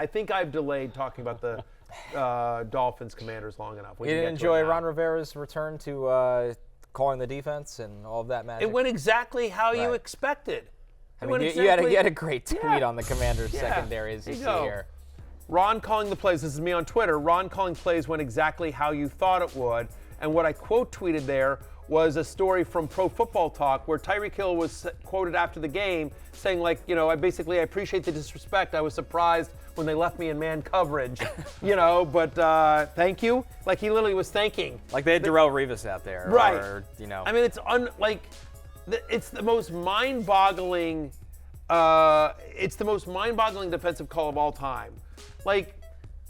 I think I've delayed talking about the Dolphins Commanders long enough. You didn't enjoy Ron Rivera's return to calling the defense and all of that magic? It went exactly how you expected. I mean, you had a great tweet on the Commanders secondary, as you see here. Ron calling the plays. This is me on Twitter. Ron calling plays went exactly how you thought it would. And what I quote tweeted there was a story from Pro Football Talk where Tyreek Hill was quoted after the game saying, like, I appreciate the disrespect. I was surprised when they left me in man coverage, but thank you. Like, he literally was thanking. Like they had Darrelle Revis out there. Right. Or, I mean, it's the most mind-boggling defensive call of all time. Like,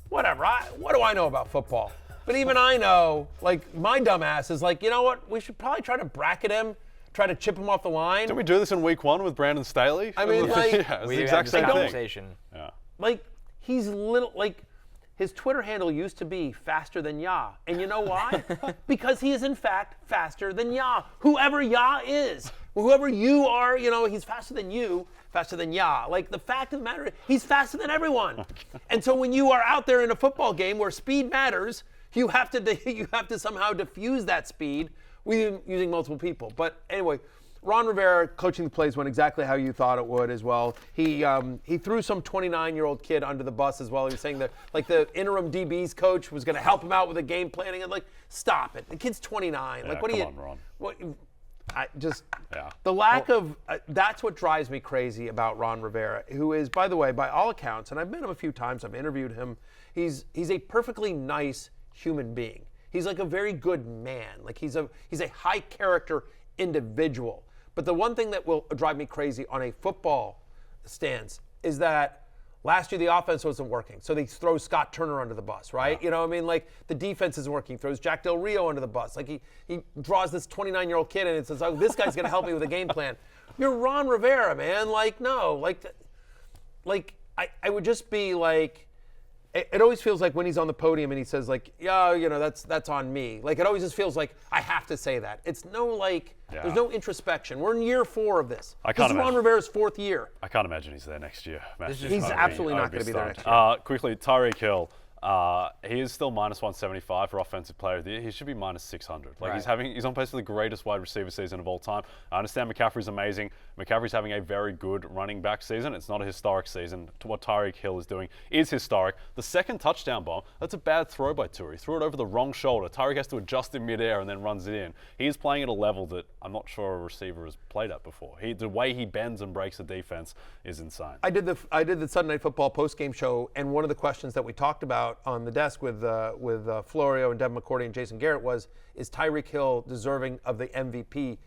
whatever. What do I know about football? But even I know, like, my dumb ass is like, you know what? We should probably try to bracket him, try to chip him off the line. Did we do this in week 1 with Brandon Staley? I mean, like, it's the exact same conversation. Yeah. Like, he's his Twitter handle used to be faster than Yah. And you know why? Because he is, in fact, faster than Yah. Whoever Yah is. Whoever you are, he's faster than you, faster than Yah. Like, the fact of the matter is, he's faster than everyone. And so when you are out there in a football game where speed matters, you have to somehow diffuse that speed using multiple people. But anyway, Ron Rivera coaching the plays went exactly how you thought it would as well. He threw some 29-year-old kid under the bus as well. He was saying that, like, the interim DB's coach was going to help him out with the game planning. And, like, stop it. The kid's 29. Yeah, like, what do you? Come on, Ron. What? The lack of that's what drives me crazy about Ron Rivera, who is, by the way, by all accounts, and I've met him a few times. I've interviewed him. He's a perfectly nice human being. He's like a very good man. Like, he's a high character individual. But the one thing that will drive me crazy on a football stance is that last year the offense wasn't working. So they throw Scott Turner under the bus, right? Yeah. Like, the defense isn't working. Throws Jack Del Rio under the bus. Like, he draws this 29-year-old kid in and says, oh, this guy's going to help me with a game plan. You're Ron Rivera, man. Like, no. Like I would just be like, it always feels like when he's on the podium and he says, like, that's on me. Like, it always just feels like I have to say that. It's no, there's no introspection. We're in year 4 of this. This is Ron Rivera's 4th year. I can't imagine he's there next year. He's absolutely not going to be there next year. Quickly, Tyreek Hill. He is still minus 175 for Offensive Player of the Year. He should be minus 600. Like, he's on pace for the greatest wide receiver season of all time. I understand McCaffrey's amazing. McCaffrey's having a very good running back season. It's not a historic season. What Tyreek Hill is doing is historic. The second touchdown bomb, that's a bad throw by Turi. He threw it over the wrong shoulder. Tyreek has to adjust in midair and then runs it in. He is playing at a level that I'm not sure a receiver has played at before. The way he bends and breaks the defense is insane. I did the Sunday Night Football postgame show, and one of the questions that we talked about on the desk with Florio and Devin McCourty and Jason Garrett was, is Tyreek Hill deserving of the MVP?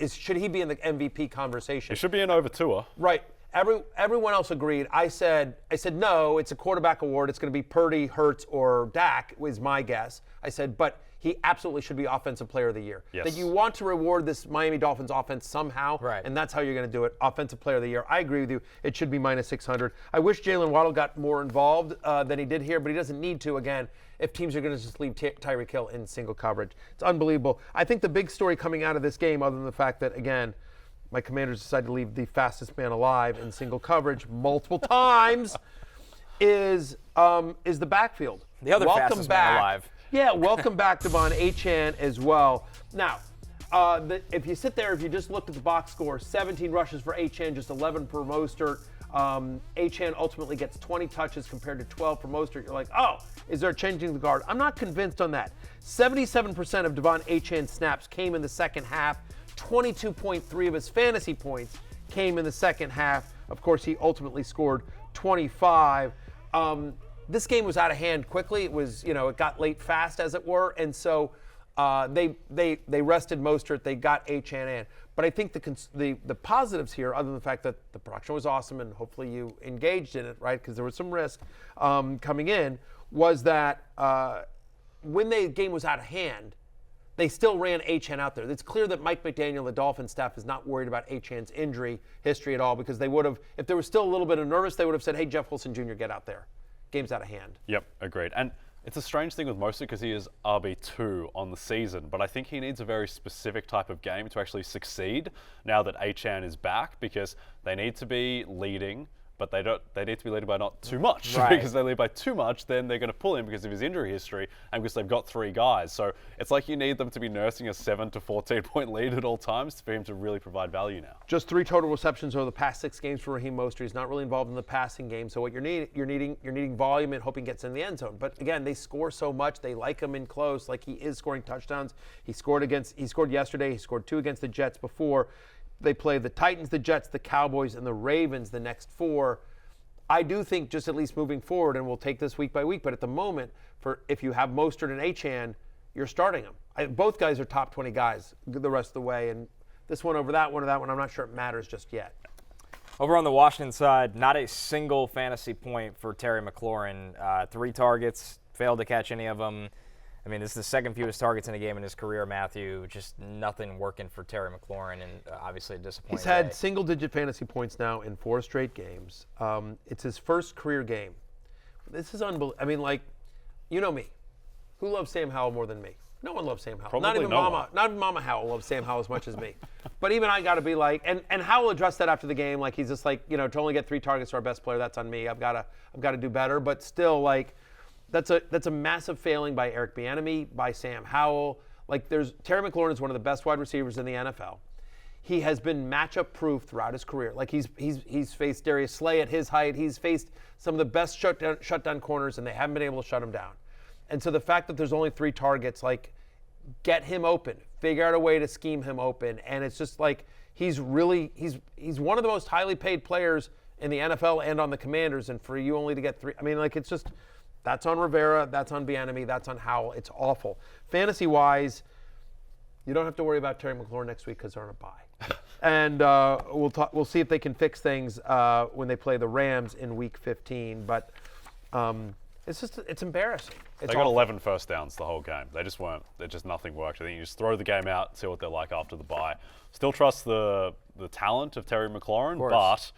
Should he be in the MVP conversation? He should be in over Tua. Right. Everyone else agreed. I said no, it's a quarterback award. It's going to be Purdy, Hurts, or Dak was my guess. I said, but he absolutely should be Offensive Player of the Year. Yes. That you want to reward this Miami Dolphins offense somehow, and that's how you're going to do it. Offensive Player of the Year. I agree with you. It should be minus 600. I wish Jalen Waddle got more involved than he did here, but he doesn't need to, again, if teams are going to just leave Tyreek Hill in single coverage. It's unbelievable. I think the big story coming out of this game, other than the fact that, again, my Commanders decided to leave the fastest man alive in single coverage multiple times, is the backfield. The other fastest man alive. Yeah, welcome back, Devon Achane as well. Now, if you sit there, if you just looked at the box score, 17 rushes for Achane, just 11 for Mostert. Achane ultimately gets 20 touches compared to 12 for Mostert. You're like, oh, is there changing the guard? I'm not convinced on that. 77% of Devon Achane's snaps came in the second half. 22.3 of his fantasy points came in the second half. Of course, he ultimately scored 25. This game was out of hand quickly. It was, it got late fast, as it were, and so they rested Mostert. They got Achane in. But I think the positives here, other than the fact that the production was awesome and hopefully you engaged in it, right, because there was some risk coming in, was that when the game was out of hand, they still ran Achane out there. It's clear that Mike McDaniel, the Dolphins staff, is not worried about Achane's injury history at all, because they would have, if there was still a little bit of nervous, they would have said, hey, Jeff Wilson Jr., get out there. Game's out of hand. Yep, agreed. And it's a strange thing with Mostert because he is RB2 on the season, but I think he needs a very specific type of game to actually succeed now that Achane is back, because they need to be leading but they need to be leading by not too much. Right. Because they lead by too much, then they're going to pull him because of his injury history and because they've got 3 guys. So it's like you need them to be nursing a 7 to 14 point lead at all times for him to really provide value now. Just 3 total receptions over the past 6 games for Raheem Mostert. He's not really involved in the passing game. So what you're needing volume and hoping gets in the end zone. But again, they score so much. They like him in close. Like, he is scoring touchdowns. He scored yesterday. He scored 2 against the Jets before. They play the Titans, the Jets, the Cowboys, and the Ravens the next 4. I do think just at least moving forward, and we'll take this week by week, but at the moment, if you have Mostert and Achane, you're starting them. Both guys are top 20 guys the rest of the way, and this one over that one or that one, I'm not sure it matters just yet. Over on the Washington side, not a single fantasy point for Terry McLaurin. 3 targets, failed to catch any of them. I mean, this is the second fewest targets in a game in his career, Matthew. Just nothing working for Terry McLaurin, and obviously a disappointing He's had day. single-digit fantasy points now in 4 straight games. It's his first career game. This is unbelievable. I mean, like, you know me. Who loves Sam Howell more than me? No one loves Sam Howell. Probably not even no Mama. one. Not even Mama Howell loves Sam Howell as much as me. But even I got to be like, and Howell addressed that after the game. Like, he's just like, to only get 3 targets to our best player, that's on me. I've got to do better. But still, like, that's a massive failing by Eric Bieniemy, by Sam Howell. Like, Terry McLaurin is one of the best wide receivers in the NFL. He has been matchup proof throughout his career. Like, he's faced Darius Slay at his height. He's faced some of the best shutdown corners, and they haven't been able to shut him down. And so the fact that there's only 3 targets, like, get him open, figure out a way to scheme him open, and it's just like he's one of the most highly paid players in the NFL and on the Commanders, and for you only to get 3, I mean, like, it's just. That's on Rivera. That's on Bieniemy. That's on Howell. It's awful. Fantasy-wise, you don't have to worry about Terry McLaurin next week because they're on a bye. And we'll see if they can fix things when they play the Rams in Week 15. But it's embarrassing. They got 11 first downs the whole game. They just weren't. Nothing worked. I think you just throw the game out, see what they're like after the bye. Still trust the talent of Terry McLaurin, but.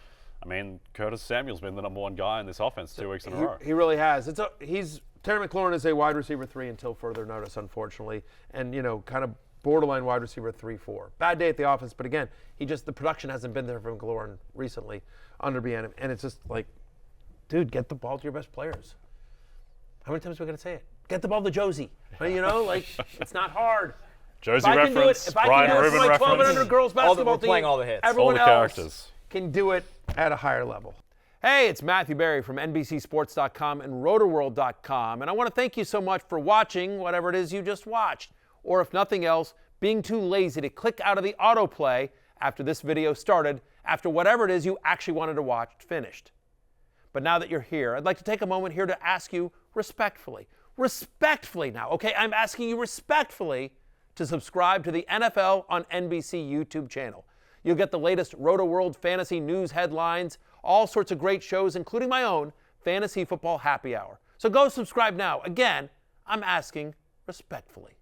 I mean, Curtis Samuel's been the number 1 guy in this offense 2 weeks in a row. He really has. Terry McLaurin is a wide receiver 3 until further notice, unfortunately, and kind of borderline wide receiver 3-4. Bad day at the office, but again, the production hasn't been there for McLaurin recently under Bieniemy, and it's just like, dude, get the ball to your best players. How many times are we going to say it? Get the ball to Josie. It's not hard. Josie reference, Brian Rubin reference. 12 and under girls basketball team. Playing all the hits. Everyone all the else characters. Can do it at a higher level. Hey, it's Matthew Berry from NBCSports.com and RotoWorld.com, and I want to thank you so much for watching whatever it is you just watched, or if nothing else, being too lazy to click out of the autoplay after this video started, after whatever it is you actually wanted to watch finished. But now that you're here, I'd like to take a moment here to ask you respectfully now, okay? I'm asking you respectfully to subscribe to the NFL on NBC YouTube channel. You'll get the latest Roto-World fantasy news headlines, all sorts of great shows, including my own Fantasy Football Happy Hour. So go subscribe now. Again, I'm asking respectfully.